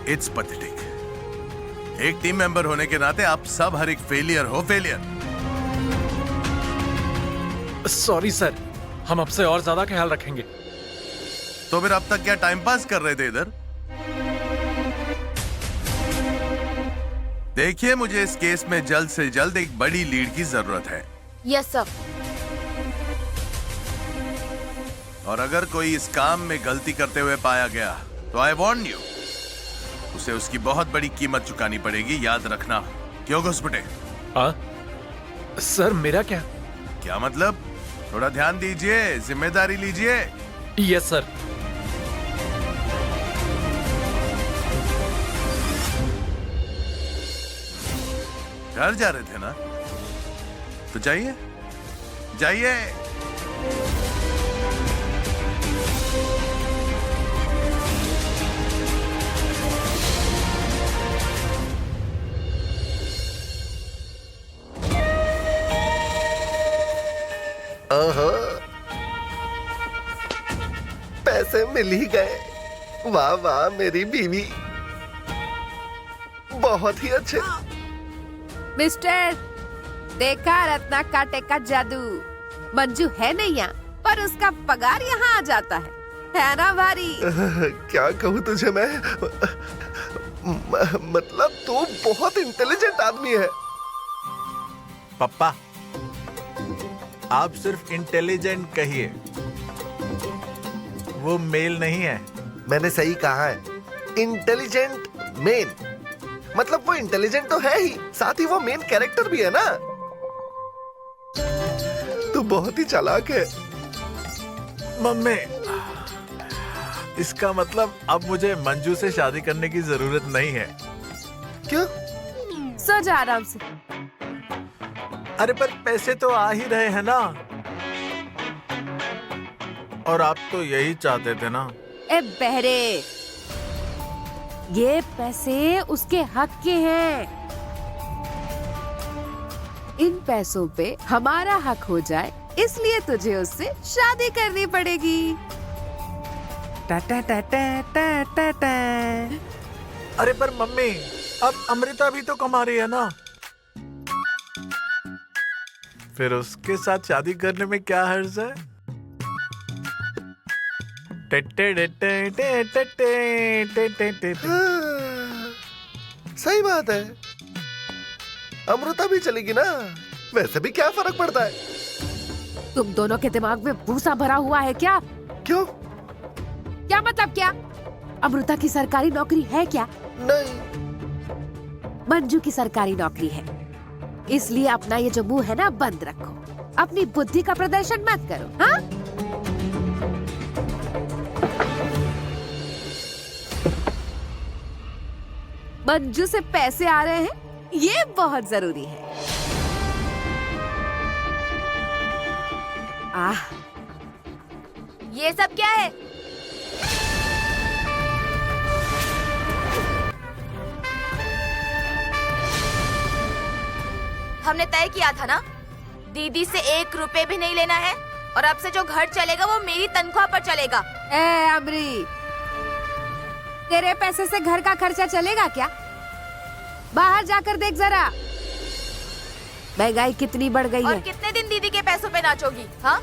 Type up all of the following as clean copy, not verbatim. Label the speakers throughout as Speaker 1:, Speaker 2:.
Speaker 1: It's pathetic. एक team member होने के नाते आप सब हर एक फेलियर हो, फेलियर।
Speaker 2: सॉरी सर, हम अब से और ज्यादा ख्याल रखेंगे।
Speaker 1: तो फिर अब तक क्या टाइम पास कर रहे थे इधर? देखिए, मुझे इस केस में जल्द से जल्द एक बड़ी लीड की जरूरत है।
Speaker 3: Yes sir.
Speaker 1: और अगर कोई इस काम में गलती करते हुए पाया गया तो आई वार्न यू, उसे उसकी बहुत बड़ी कीमत चुकानी पड़ेगी, याद रखना। क्यों घुसपटे?
Speaker 2: सर मेरा क्या?
Speaker 1: क्या मतलब? थोड़ा ध्यान दीजिए, जिम्मेदारी लीजिए।
Speaker 2: Yes sir.
Speaker 1: घर जा रहे थे ना, तो जाइए जाइए।
Speaker 4: ओहो, पैसे मिल ही गए। वाह वाह मेरी बीवी, बहुत ही अच्छे।
Speaker 3: मिस्टर, देखा रत्ना काटे का जादू। मंजू है नहीं यहाँ, पर उसका पगार यहाँ आ जाता है ना भारी?
Speaker 4: क्या कहूँ तुझे मैं, मतलब तू बहुत इंटेलिजेंट आदमी है।
Speaker 5: पप्पा, आप सिर्फ इंटेलिजेंट कहिए, वो मेल नहीं है।
Speaker 4: मैंने सही कहा है, इंटेलिजेंट मेन। मतलब वो इंटेलिजेंट तो है ही, साथ ही वो मेन कैरेक्टर भी है ना। तू बहुत ही चालाक है।
Speaker 5: मम्मी, इसका मतलब अब मुझे मंजू से शादी करने की जरूरत नहीं है।
Speaker 4: क्यों?
Speaker 3: सो जा आराम से।
Speaker 5: अरे पर पैसे तो आ ही रहे हैं ना, और आप तो यही चाहते थे ना।
Speaker 3: ए बहरे, ये पैसे उसके हक के हैं। इन पैसों पे हमारा हक हो जाए, इसलिए तुझे उससे शादी करनी पड़ेगी। टा टा टा टा टा टा टा।
Speaker 5: अरे पर मम्मी, अब अमृता भी तो कमा रही है ना, फिर उसके साथ शादी करने में क्या हर्ज है?
Speaker 4: सही बात है, अमृता भी चलेगी ना, वैसे भी क्या फर्क पड़ता है।
Speaker 3: तुम दोनों के दिमाग में भूसा भरा हुआ है क्या?
Speaker 4: क्यों?
Speaker 3: क्या मतलब क्या? अमृता की सरकारी नौकरी है क्या?
Speaker 4: नहीं।
Speaker 3: मंजू की सरकारी नौकरी है, इसलिए अपना ये जो मुंह है ना बंद रखो, अपनी बुद्धि का प्रदर्शन मत करो। हाँ? मंजू से पैसे आ रहे हैं, ये बहुत जरूरी है।
Speaker 6: ये सब क्या है? हमने तय किया था ना, दीदी से 1 रुपए भी नहीं लेना है, और अब से जो घर चलेगा वो मेरी तनख्वाह पर चलेगा।
Speaker 3: ए अमरी, तेरे पैसे से घर का खर्चा चलेगा क्या? बाहर जाकर देख जरा, महंगाई कितनी बढ़ गई
Speaker 6: और
Speaker 3: है।
Speaker 6: कितने दिन दीदी के पैसों पे नाचोगी? हाँ?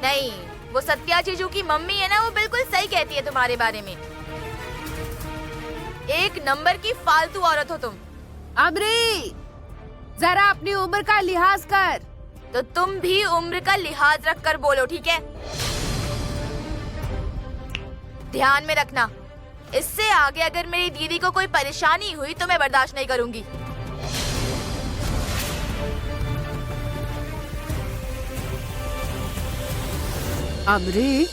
Speaker 6: नहीं, वो सत्या जीजू की मम्मी है ना, वो बिल्कुल सही कहती है तुम्हारे बारे में। एक नंबर की फालतू औरत हो तुम।
Speaker 3: अमरी, जरा अपनी उम्र का लिहाज कर।
Speaker 6: तो तुम भी उम्र का लिहाज रख कर बोलो, ठीक है? ध्यान में रखना, इससे आगे अगर मेरी दीदी को कोई परेशानी हुई तो मैं बर्दाश्त नहीं करूंगी।
Speaker 3: अमरी,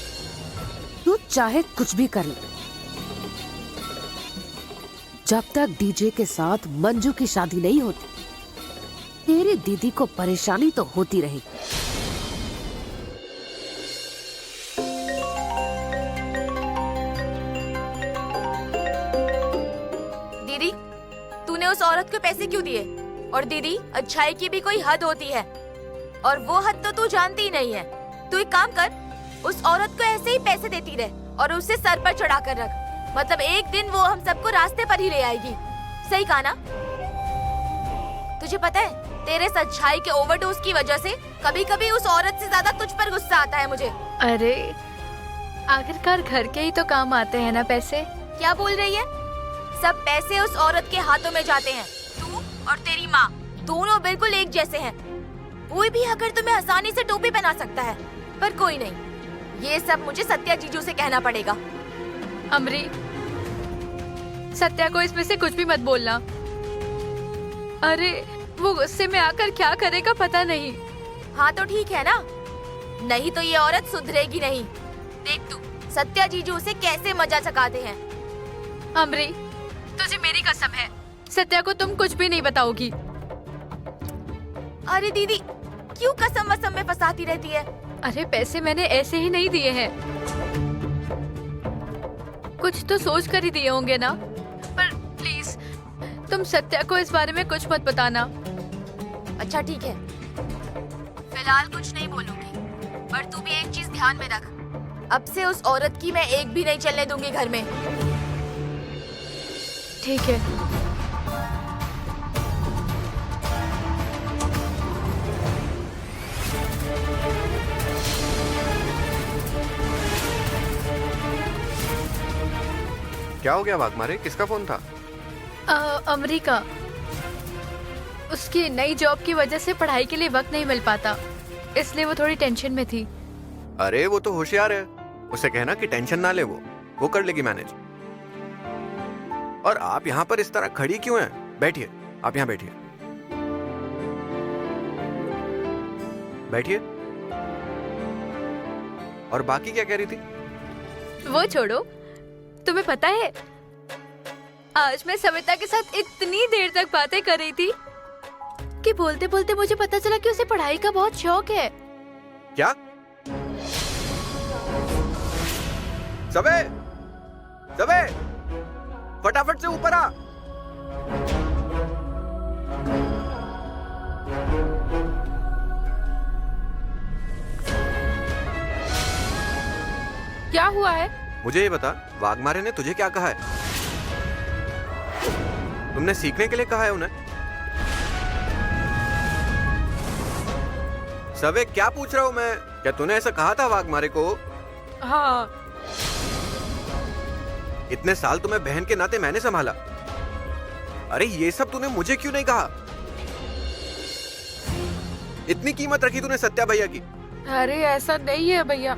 Speaker 3: तू चाहे कुछ भी कर ले, जब तक डीजे के साथ मंजू की शादी नहीं होती, तेरी दीदी को परेशानी तो होती रहेगी।
Speaker 6: दीदी, तूने उस औरत को पैसे क्यों दिए? और दीदी, अच्छाई की भी कोई हद होती है, और वो हद तो तू जानती ही नहीं है। तू एक काम कर, उस औरत को ऐसे ही पैसे देती रहे और उसे सर पर चढ़ा कर रख। मतलब एक दिन वो हम सबको रास्ते पर ही ले आएगी। सही कहा ना? तुझे पता है तेरे सच्चाई के ओवरडोज की वजह से कभी कभी उस औरत से ज्यादा तुझ पर गुस्सा आता है मुझे।
Speaker 7: अरे आखिरकार घर के ही तो काम आते हैं ना पैसे।
Speaker 6: क्या बोल रही है? सब पैसे उस औरत के हाथों में जाते हैं। तू और तेरी माँ दोनों बिल्कुल एक जैसे हैं। कोई भी अगर तुम्हें आसानी से टोपी पहना सकता है, पर कोई नहीं। ये सब मुझे सत्या जीजू से कहना पड़ेगा।
Speaker 7: अमरी, सत्या को इसमें से कुछ भी मत बोलना। अरे वो गुस्से में आकर क्या करेगा पता नहीं।
Speaker 6: हाँ तो ठीक है ना, नहीं तो ये औरत सुधरेगी नहीं। देख तू सत्या जीजू उसे कैसे मजा चकाते हैं।
Speaker 7: अमरी, तुझे मेरी कसम है, सत्या को तुम कुछ भी नहीं बताओगी।
Speaker 6: अरे दीदी क्यों कसम वसम में फंसाती रहती है?
Speaker 7: अरे पैसे मैंने ऐसे ही नहीं दिए हैं, कुछ तो सोच कर ही दिए होंगे ना। पर प्लीज तुम सत्या को इस बारे में कुछ मत बताना।
Speaker 6: अच्छा ठीक है, फिलहाल कुछ नहीं बोलूंगी, पर तू भी एक चीज ध्यान में रख, अब से उस औरत की मैं एक भी नहीं चलने दूंगी घर में।
Speaker 7: ठीक है।
Speaker 8: क्या हो गया वाघमारे? किसका फोन था?
Speaker 7: अमरीका, उसकी नई जॉब की वजह से पढ़ाई के लिए वक्त नहीं मिल पाता, इसलिए वो थोड़ी टेंशन में थी।
Speaker 8: अरे वो तो होशियार है, उसे कहना कि टेंशन ना ले, वो कर लेगी मैनेज। और आप यहाँ पर इस तरह खड़ी क्यों हैं? बैठिए, आप यहाँ बैठिए, बैठिए। और बाकी क्या कह रही थी?
Speaker 7: वो छोड़ो, तुम्हें पता है आज मैं सविता के साथ इतनी देर तक बातें कर रही थी कि बोलते बोलते मुझे पता चला कि उसे पढ़ाई का बहुत शौक है।
Speaker 8: क्या? सबे, सबे, फटाफट से ऊपर आ।
Speaker 7: क्या हुआ है?
Speaker 8: मुझे ये बता, वाघमारे ने तुझे क्या कहा है? तुमने सीखने के लिए कहा है उन्हें? सबे, क्या पूछ रहा हूं मैं? क्या तूने ऐसा कहा था वाघमारे को?
Speaker 7: हाँ।
Speaker 8: इतने साल तुम्हें बहन के नाते मैंने संभाला। अरे ये सब तूने मुझे क्यों नहीं कहा? इतनी कीमत रखी तूने सत्या भैया की।
Speaker 7: अरे ऐसा नहीं है भैया,